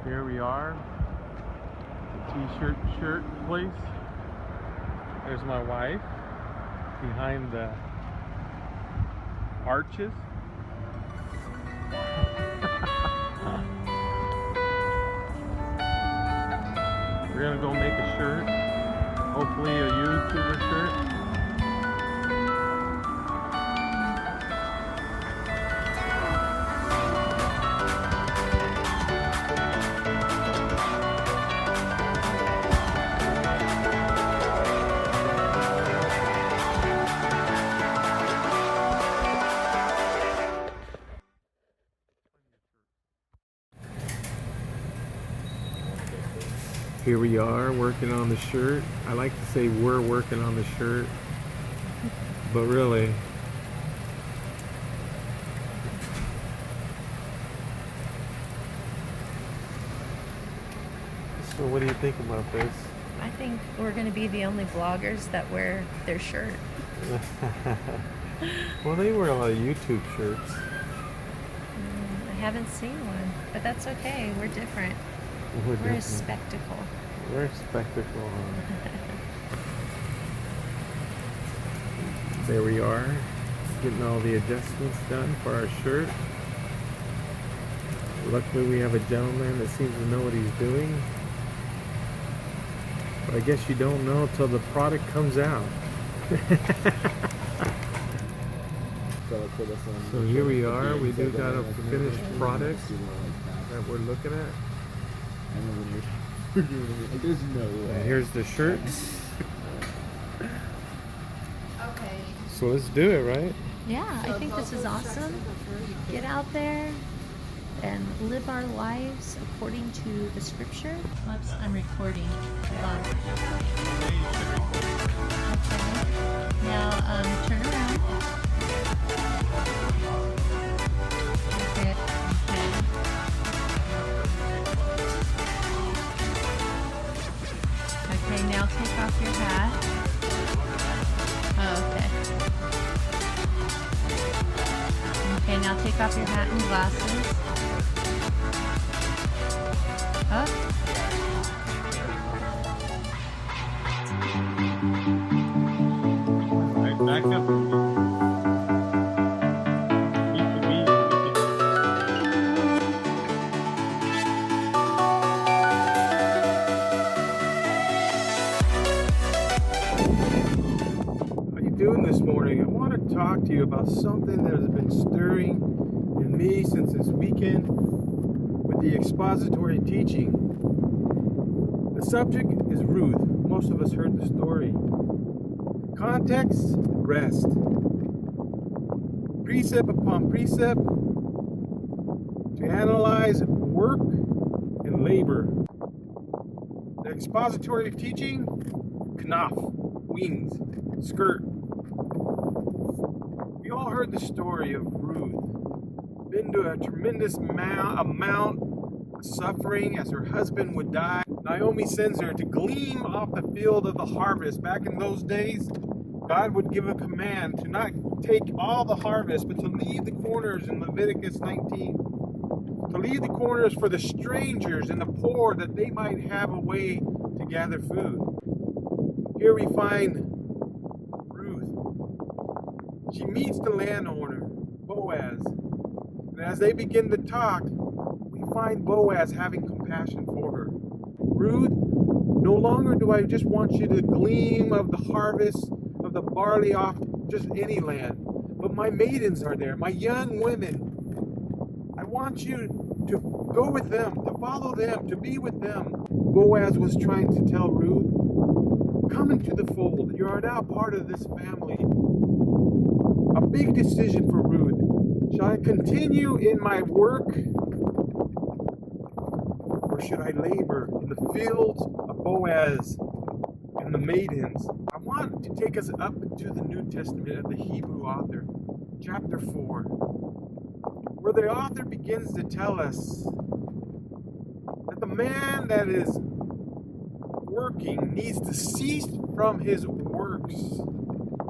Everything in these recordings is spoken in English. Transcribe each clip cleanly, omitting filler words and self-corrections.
Here we are, the t-shirt shirt place. There's my wife behind the arches. We're gonna go make a shirt, hopefully a YouTuber shirt. Here we are working on the shirt. I like to say we're working on the shirt, but really, so what do you think about this? I think we're going to be the only vloggers that wear their shirt. Well, they wear a lot of YouTube shirts. I haven't seen one, but that's okay. We're different. We're a spectacle. We're a spectacle. There we are, getting all the adjustments done for our shirt. Luckily we have a gentleman that seems to know what he's doing. But I guess you don't know until the product comes out. So here we are, we do got a finished product that we're looking at. There's no way. And here's the shirts. Okay. So let's do it, right? Yeah, I think this is awesome. Get out there and live our lives according to the scripture. Oops, I'm recording. Hold on. Okay. Now, turn around. Okay. Okay. Okay, now take off your hat. Oh, okay. Okay, now take off your hat and glasses. Up. All right, back up. Doing this morning, I want to talk to you about something that has been stirring in me since this weekend with the expository teaching. The subject is Ruth. Most of us heard the story. Context, rest. Precept upon precept to analyze work and labor. The expository teaching, knaf, wings, skirt. We all heard the story of Ruth. Been to a tremendous amount of suffering as her husband would die. Naomi sends her to glean off the field of the harvest. Back in those days, God would give a command to not take all the harvest, but to leave the corners in Leviticus 19. To leave the corners for the strangers and the poor that they might have a way to gather food. Here we find she meets the landowner, Boaz. And as they begin to talk, we find Boaz having compassion for her. Ruth, no longer do I just want you to glean of the harvest of the barley off just any land, but my maidens are there, my young women. I want you to go with them, to follow them, to be with them. Boaz was trying to tell Ruth, come into the fold. You are now part of this family. A big decision for Ruth. Shall I continue in my work? Or should I labor in the fields of Boaz and the maidens? I want to take us up into the New Testament of the Hebrew author, chapter 4, where the author begins to tell us that the man that is working needs to cease from his works,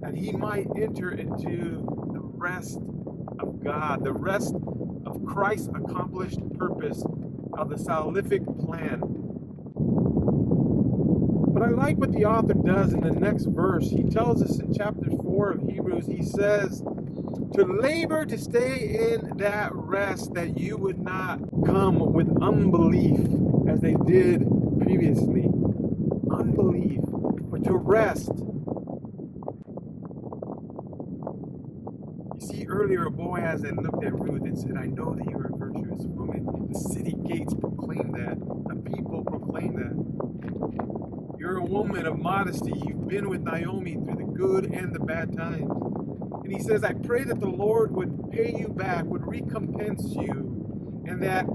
that he might enter into the rest of God, the rest of Christ's accomplished purpose of the salvific plan. But I like what the author does in the next verse. He tells us in chapter 4 of Hebrews, he says, to labor to stay in that rest, that you would not come with unbelief as they did previously. Unbelief, but to rest. You see, earlier Boaz had looked at Ruth and said, I know that you're a virtuous woman. The city gates proclaim that. The people proclaim that. You're a woman of modesty. You've been with Naomi through the good and the bad times. And he says, I pray that the Lord would pay you back, would recompense you, and that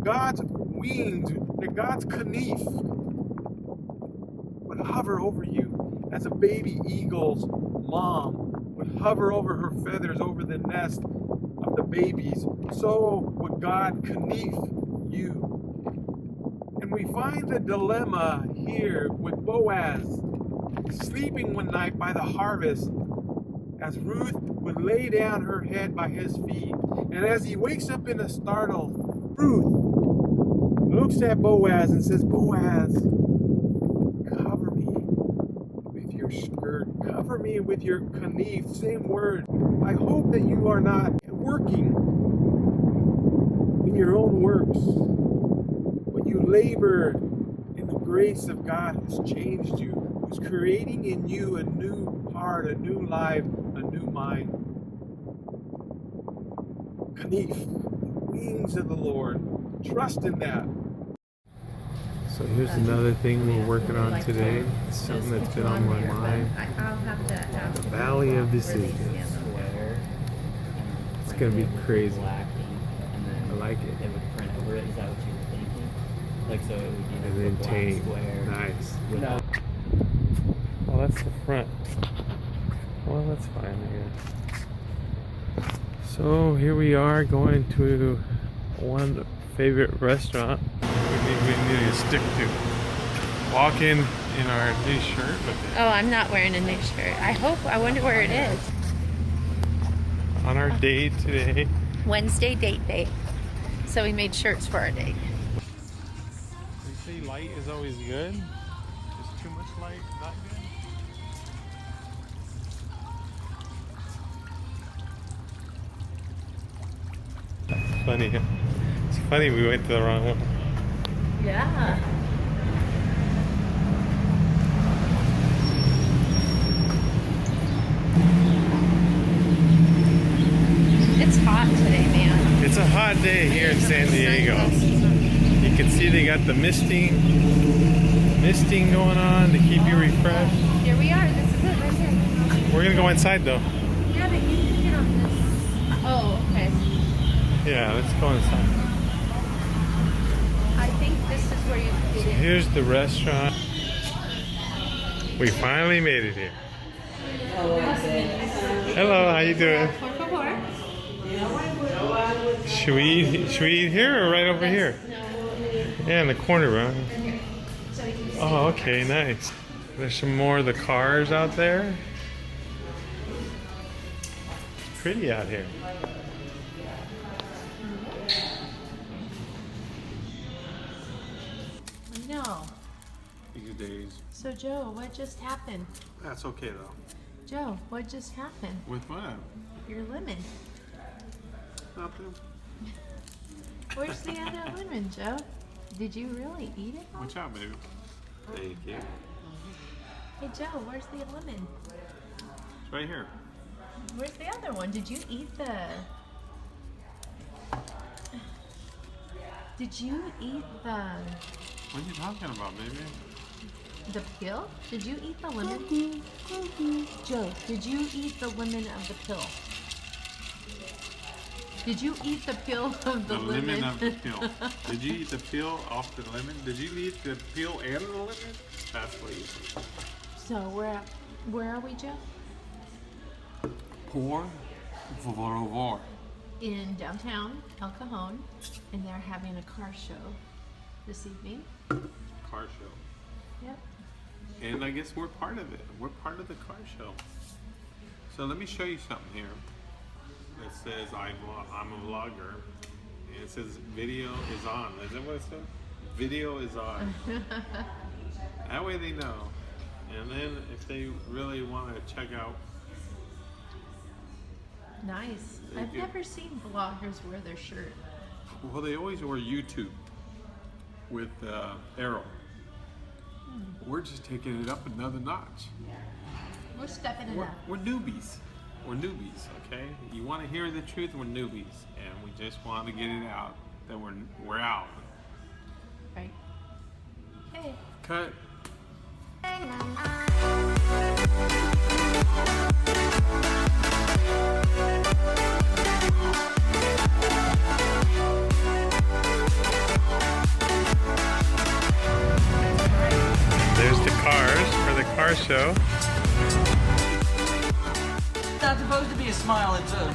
God's wings, that God's kanif would hover over you as a baby eagle's mom would hover over her feathers over the nest of the babies. So would God kanif you. And we find the dilemma here with Boaz sleeping one night by the harvest, as Ruth would lay down her head by his feet. And as he wakes up in a startle, Ruth looks at Boaz and says, Boaz, cover me with your skirt. Cover me with your kanif. Same word. I hope that you are not working in your own works, but you labor in the grace of God who's changed you, who's creating in you a new heart, a new life, a new mind. Kanif, the wings of the Lord. Trust in that. So here's another thing we're working on today. It's something that's been on my mind. The Valley of Decisions. It's gonna be crazy. I like it. It would print over it. Is that what you were thinking? Like so it would be And then black tape. square. Nice. Without Well, that's the front. Well, that's fine, I guess. So here we are going to one favorite restaurant we need to stick to. Walking in our new shirt. Oh, I'm not wearing a new shirt. I wonder where it is. On our date today. Wednesday date day. So we made shirts for our date. They say light is always good. Is too much light not good? Funny. It's funny we went to the wrong one. Yeah. It's hot today, man. It's a hot day here in San Diego. You can see they got the misting going on to keep you refreshed. Here we are. This is it right here. We're gonna go inside though. Yeah, but you can get on this. Oh, okay. Yeah, let's go inside. I think this is where you can get in. Here's the restaurant. We finally made it here. Hello, how you doing? Should we eat here or right over here? Yeah, in the corner, bro. Oh, okay, nice. There's some more of the cars out there. Pretty out here. No. These days. So Joe, what just happened? That's okay though. Joe, what just happened? With what? Your lemon. Nothing. Where's the other lemon, Joe? Did you really eat it all? Watch out, baby. Thank you. Hey Joe, where's the lemon? It's right here. Where's the other one? Did you eat the... Did you eat What are you talking about, baby? the pill? Did you eat the lemon? Joe, did you eat the lemon of the pill? Did you eat the peel of the lemon? lemon of the peel. Did you eat the peel off the lemon? Did you eat the peel and the lemon? That's what you eat. So where are we, Joe? Por favor. In downtown El Cajon, and they're having a car show this evening. Car show. Yep. And I guess we're part of it. We're part of the car show. So let me show you something here that says I'm a vlogger, and it says video is on. Is that what it says? Video is on. That way they know. And then if they really want to check out. Nice. They I've do. never seen vloggers wear their shirt. Well, they always wear YouTube with arrow. We're just taking it up another notch. We're stepping it up. We're newbies. We're newbies, okay? You want to hear the truth? We're newbies, and we just want to get it out that we're out. Right. Okay. Cut. There's the cars for the car show. It's not supposed to be a smile, it's a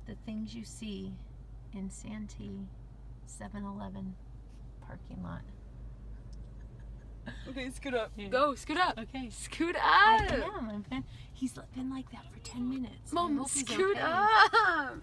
The things you see in Santee 7-Eleven parking lot. Okay, scoot up. Go, scoot up. Okay. Scoot I up. am. He's been like that for 10 minutes. Mom, I hope he's scoot okay. up.